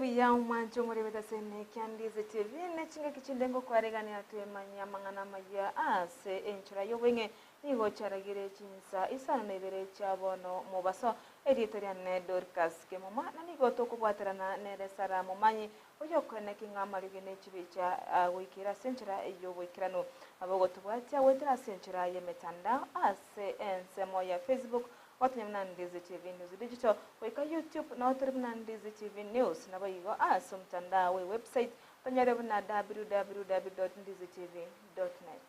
ya mwancho muri bedasene Ndizi TV ne chinga kichindengo kwaregani atwemanya mangana maya ase enchura yobwenge nigo charagire Chinsa Isano na Ibere chabono mubaso editorial ne Dorcas Kemuma na nigo tokubwaterana ne sara mumanyi oyo kwene kingamarigene chibicha wikira senchura yobwikirano abogo tubwatia wetera senchura yemetanda ase ensemo ya Facebook watanyamna Ndizi TV News Digital weka YouTube na wataribna Ndizi TV News na bayigo aso mtandao website panyarebna www.ndizitv.net.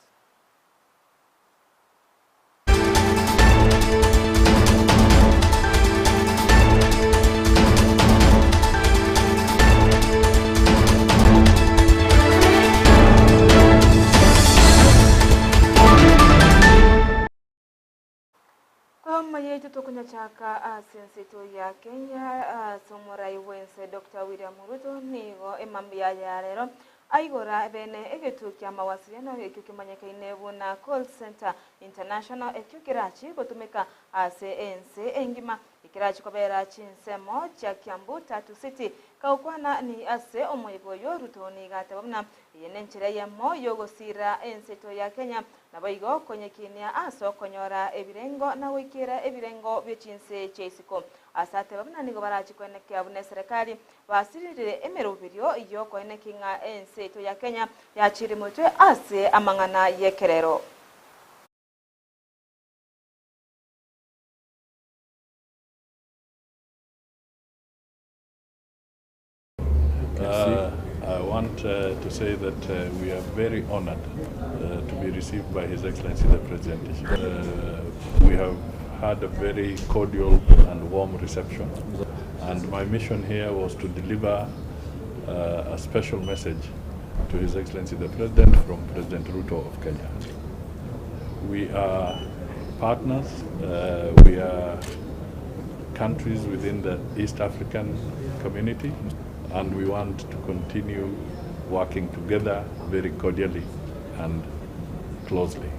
Amayia tutokunya chaka sensito ya Kenya somorai wense Dr. William Ruto nigo emambia ya lero aigora bene egetukia mawasiliano ekikimanyeka inebu na call center international ekikirachi gotumeka ense engima ikirachi kobera chinsemo cha Kiambu Tatu City kaukwana ni ase omoyigo yo Ruto ni gatabamna yenenchire yemo yogosira ensito ya Kenya nabayigo konyekinia aso konyora ebirengo na wikira ebirengo byechinse cheisiko asate babna nigo barachi kweneke abune serikali basirire emerubirio iyo kwenekinga ensito ya Kenya yachiri mutwe ase amangana yekerero. I want to say that we are very honored to be received by His Excellency the President. We have had a very cordial and warm reception, and my mission here was to deliver a special message to His Excellency the President from President Ruto of Kenya. We are partners, we are countries within the East African community, and we want to continue working together very cordially and closely.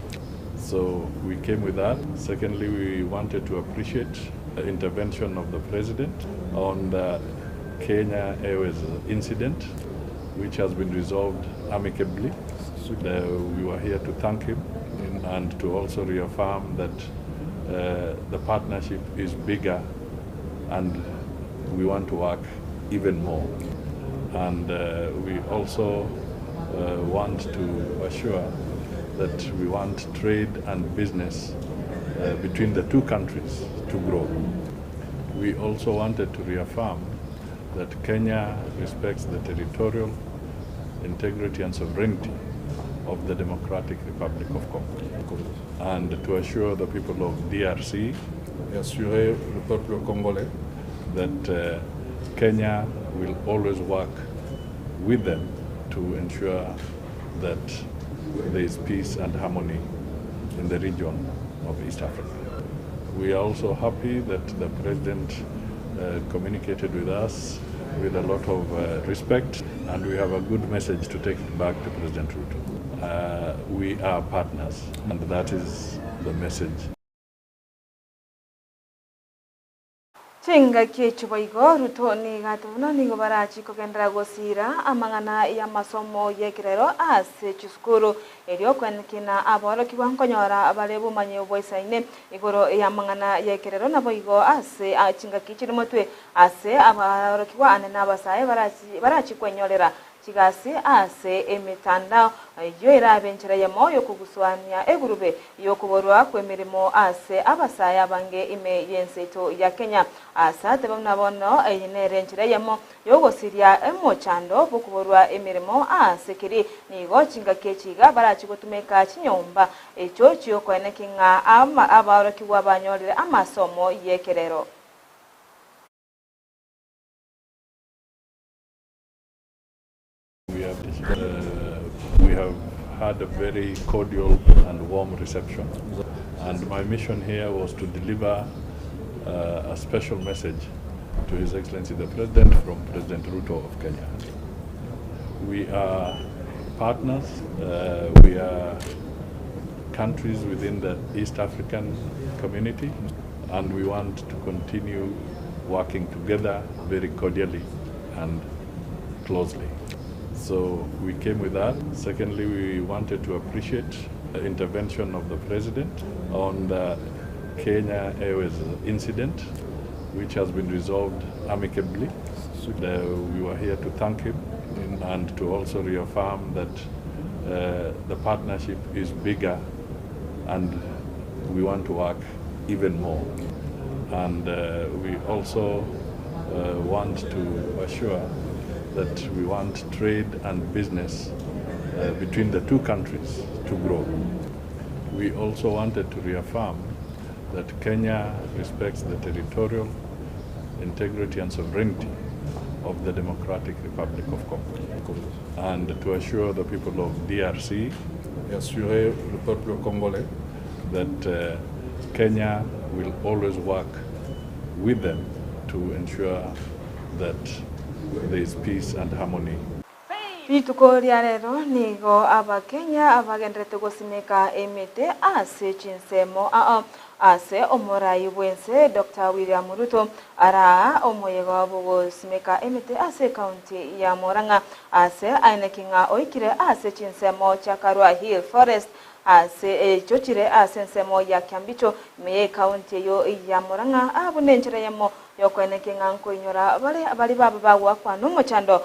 So we came with that. Secondly, we wanted to appreciate the intervention of the President on the Kenya Airways incident, which has been resolved amicably. We were here to thank him and to also reaffirm that the partnership is bigger and we want to work even more. And we also want to assure that we want trade and business between the two countries to grow. We also wanted to reaffirm that Kenya respects the territorial integrity and sovereignty of the Democratic Republic of Congo, and to assure the people of DRC, assurer le peuple congolais, that Kenya will always work with them to ensure that there is peace and harmony in the region of East Africa. We are also happy that the President communicated with us with a lot of respect, and we have a good message to take back to President Ruto. We are partners, and that is the message. Chinga kichuboigo Ruto ni gatuna nigo barachi kogendera gosira amangana ya masomo yekirero ase chiskuru elio kwenkina aboro kiwankonyora abalebu manye boisaine igoro ya mangana yekirero naboigo ase chinga kichiri motwe ase abaro kiwa anena abasaye barachi kwenyorera chigasi ase emitandao iyo irabenchera yemo yo kuguswania egurube yo kuborwa kwemirimo ase abasaya bange ime yenseto ya Kenya asate bamnabono yinerenchera yemo yo gosiria emochando bukuborwa emirimo ase kiri nigo chinga kechiga barachi gutumeka chinyomba echo chiyo kwenekinga abaro kiwa banyorire amasomo yekerero. We have had a very cordial and warm reception, and my mission here was to deliver a special message to His Excellency the President from President Ruto of Kenya. We are partners, we are countries within the East African community, and we want to continue working together very cordially and closely. So we came with that. Secondly, we wanted to appreciate the intervention of the President on the Kenya Airways incident, which has been resolved amicably. We were here to thank him and to also reaffirm that the partnership is bigger and we want to work even more. And we also want to assure that we want trade and business between the two countries to grow. We also wanted to reaffirm that Kenya respects the territorial integrity and sovereignty of the Democratic Republic of Congo, and to assure the people of DRC, assurer le peuple congolais, that Kenya will always work with them to ensure that there is peace and harmony. Rituko ria rero nigo abakenya abagendrete gusimika emite ase chinsemo ase omorai wense Dr. William Ruto ara omoyego gusimika emite ase county ya Murang'a ase ainekinga oikire ase chinsemo chakarwa Hill Forest ase chochire ase nsemo ya Kyambicho me county yo ya Murang'a abunenjere yemo yokwenekinga nkoinyora bali baba bagwa kwa numuchando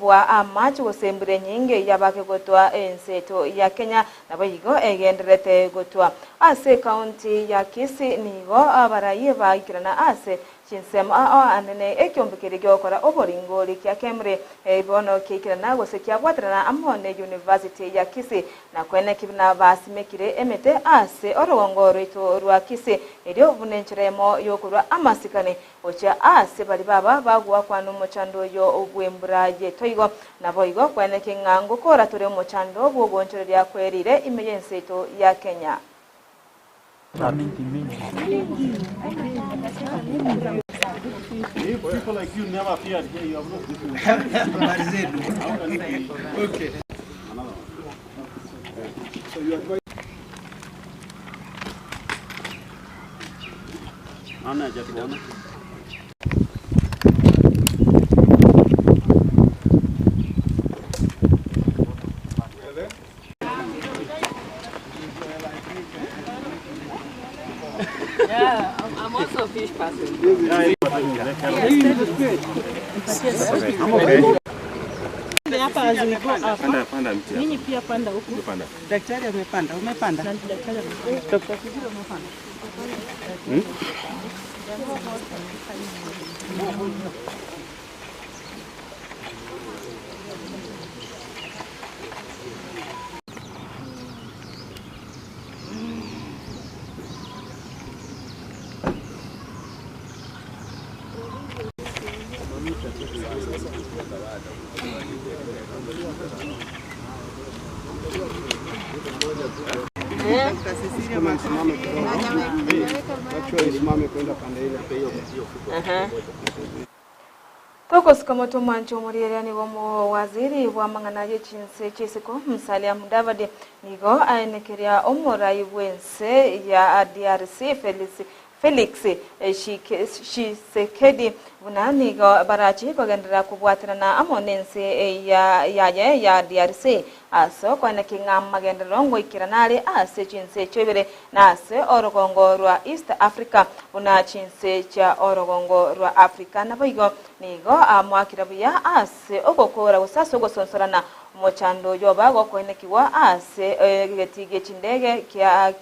bwa amachi gusembure nyinge yabake gotwa enseto ya Kenya nabayigo egenderete gotwa ase county ya Kisii nigo abaraye baikirana ase chinsemo anene ekyombekere gyokora oboringoli kya Kemre bono kikirana gose kyabwatrana amone University ya Kisii na kwenekibna basimekire emete ase orongoro ito rwa Kisii eryo bunencheremo yokurwa amasikane ocha ase bali baba bagwa kwa numuchando yo obwembura ye toigo naboigo kwenekinga ngokora tore muchando bwogoncherera kwerire imeyenseto ya Kenya. People like you never appeared here. You have not okay. So you are going. Anna, just one. Yeah, I'm also a fish person. I'm okay. Hapa aziko hapa. Nini pia panda huku? Daktari amepanda. Umepanda? Daktari amepanda. Dr. Kiziro umepanda. Tokos kama tumancho murieriani womo waziri wa manganaje chinse chisiko Musalia Mudavadi nigo aenekeria omorai wense ya DRC Felix Tshisekedi bunanigo barachi bagendera kubwatirana amonense ya DRC aso kwana kinga magendero ngoikiranari ase chinse chebere na ase orogongo rwa East Africa buna chinse cha orogongo rwa Africa naboigo nigo amwakirabuya ase ogokora gusaso gosonsorana mochando yoba gokwenekiwa ase getige chindege kya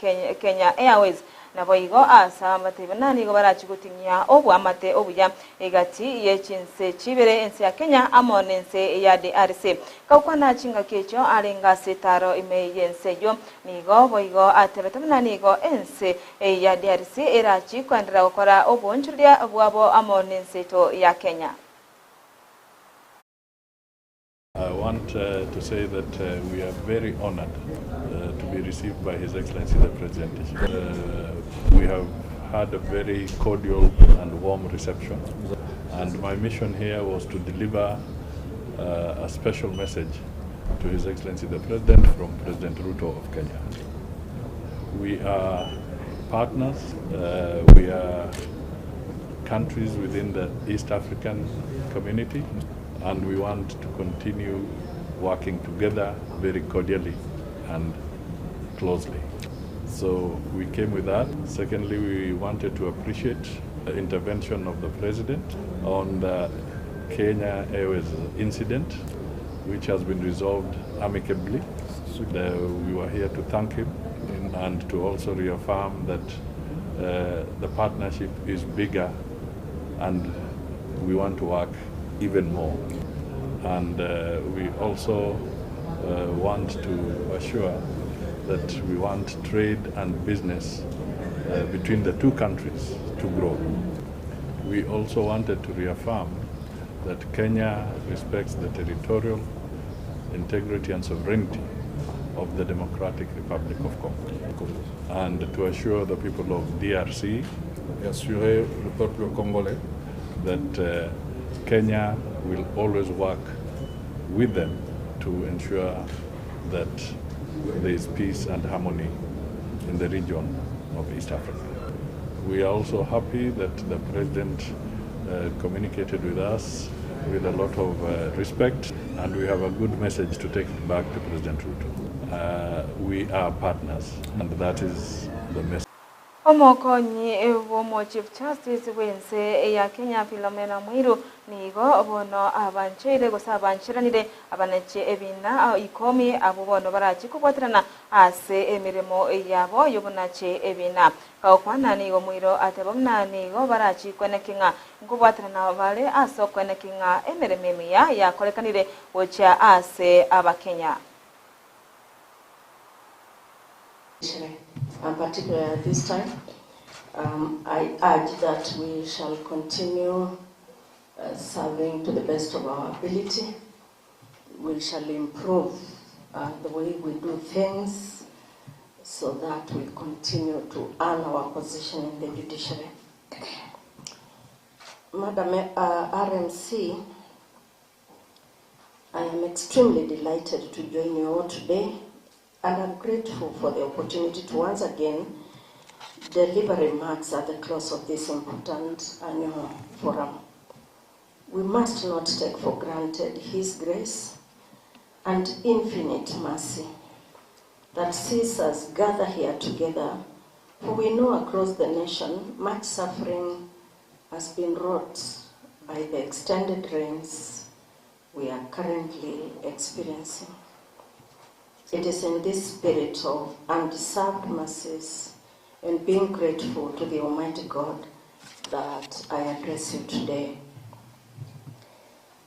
Kenya Airways naboigo asa matebenani go barachigutinya obwamate obuya egati yechinse chibere ense ya Kenya amonense ya DRC kaukwana chinga kecho alenga setaro imeyense yo nigo boigo atebetenani go ense ya DRC erachi kwandira gukora obonchuria bwabo amonense to ya Kenya. I want to say that we are very honored to be received by His Excellency the President. We have had a very cordial and warm reception, and my mission here was to deliver a special message to His Excellency the President from President Ruto of Kenya. We are partners, we are countries within the East African community, and we want to continue working together very cordially and closely. So we came with that. Secondly, we wanted to appreciate the intervention of the President on the Kenya Airways incident, which has been resolved amicably. We were here to thank him and to also reaffirm that the partnership is bigger and we want to work even more. And we also want to assure that we want trade and business between the two countries to grow. We also wanted to reaffirm that Kenya respects the territorial integrity and sovereignty of the Democratic Republic of Congo, and to assure the people of DRC, assurer le peuple congolais, that Kenya will always work with them to ensure that there is peace and harmony in the region of East Africa. We are also happy that the President communicated with us with a lot of respect, and we have a good message to take back to President Ruto. We are partners, and that is the message. Omokonyi womo Chief Justice wense ya Kenya Philomena Mwiru nigo bono abanchire gosa abanchiranire abaneche ebina ikomi abo bono barachi kugwatirana ase emirimo yabo yobonache ebina kaokwana nigo Mwiru atebomna nigo barachi kwenekinga kugwatirana bale aso kwenekinga emirimo ya kolekanire ocha ase abakenya. And particularly at this time, I urge that we shall continue serving to the best of our ability. We shall improve the way we do things so that we continue to earn our position in the judiciary. Madam RMC, I am extremely delighted to join you all today, and I'm grateful for the opportunity to once again deliver remarks at the close of this important annual forum. We must not take for granted His grace and infinite mercy that sees us gather here together, for we know across the nation much suffering has been wrought by the extended rains we are currently experiencing. It is in this spirit of undeserved mercies and being grateful to the Almighty God that I address you today.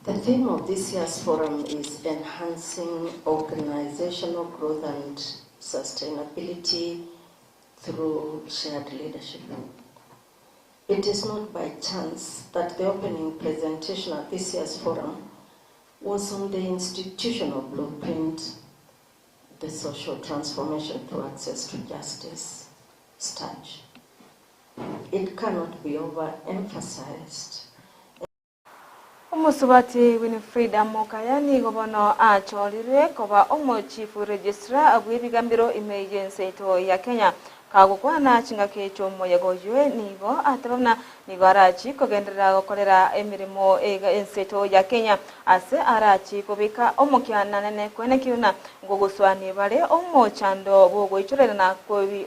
The theme of this year's forum is enhancing organizational growth and sustainability through shared leadership. It is not by chance that the opening presentation at this year's forum was on the institutional blueprint, the social transformation through access to justice, STAJ. It cannot be overemphasized. Umusubati Winifred Amokayani gobono acholire koba omo chief registrar abwibigambiro emergency to ya Kenya kagukwana chinga kecho moyagoywe nigo atabona nigo arachi kogendera gokorera emirimo enseto ya Kenya ase arachi kobika omokiana nene kwenekiuna ngoguswani bale omo chando bogo ichorera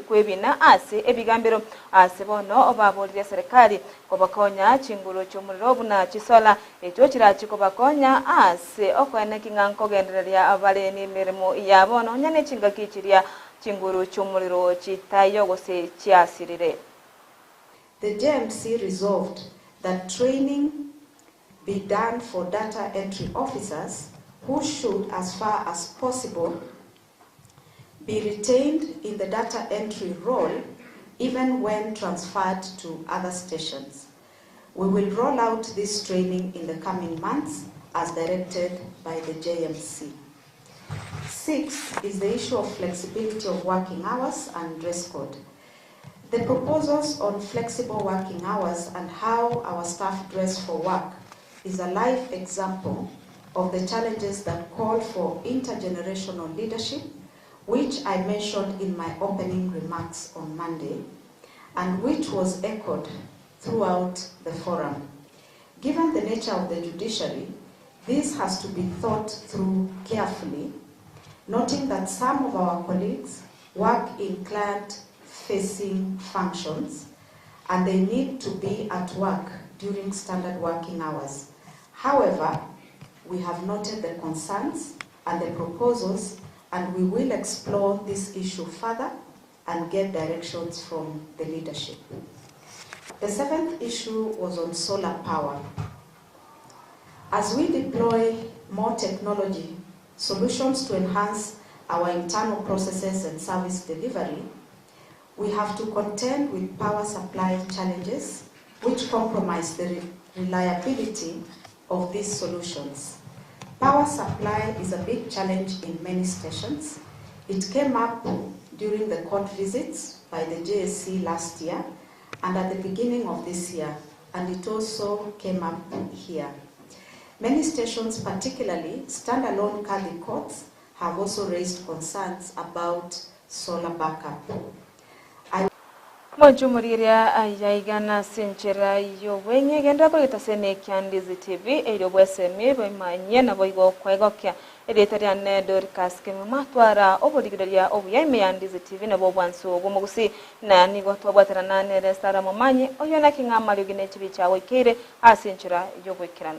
kwebina ase ebigambiro ase bono obabolire serikali kobakonya chinguro chomuriro buna chisola echo chirachi kobakonya ase okwenekinga nkogenderera abale ni mirimo yabo no nyane chinga kichiria chinguru chomuriro chitayo gose chiasirire. The JMC resolved that training be done for data entry officers who should, as far as possible, be retained in the data entry role even when transferred to other stations. We will roll out this training in the coming months as directed by the JMC. 6 is the issue of flexibility of working hours and dress code. The proposals on flexible working hours and how our staff dress for work is a live example of the challenges that call for intergenerational leadership, which I mentioned in my opening remarks on Monday, and which was echoed throughout the forum. Given the nature of the judiciary, This has to be thought through carefully, noting that some of our colleagues work in client-facing functions and they need to be at work during standard working hours. However, we have noted the concerns and the proposals, and we will explore this issue further and get directions from the leadership. The seventh issue was on solar power. As we deploy more technology, solutions to enhance our internal processes and service delivery, we have to contend with power supply challenges which compromise the reliability of these solutions. Power supply is a big challenge in many stations. It came up during the court visits by the JSC last year and at the beginning of this year, and it also came up here. Many stations, particularly standalone Kali courts, have also raised concerns about solar backup. Mwajumuriria ayaigana sinchira yowenye genda bagita sene Ndizi TV edo bwesemi bemanye na boigo kwegokya editaria ne Dorcas Kemuma twara obodigidaria obuyime Ndizi TV na bobwanso bumugusi na nigo twabwatira na ne restara momanye oyona kinga mali gine chibi chawe kire asinchira yogwekirana.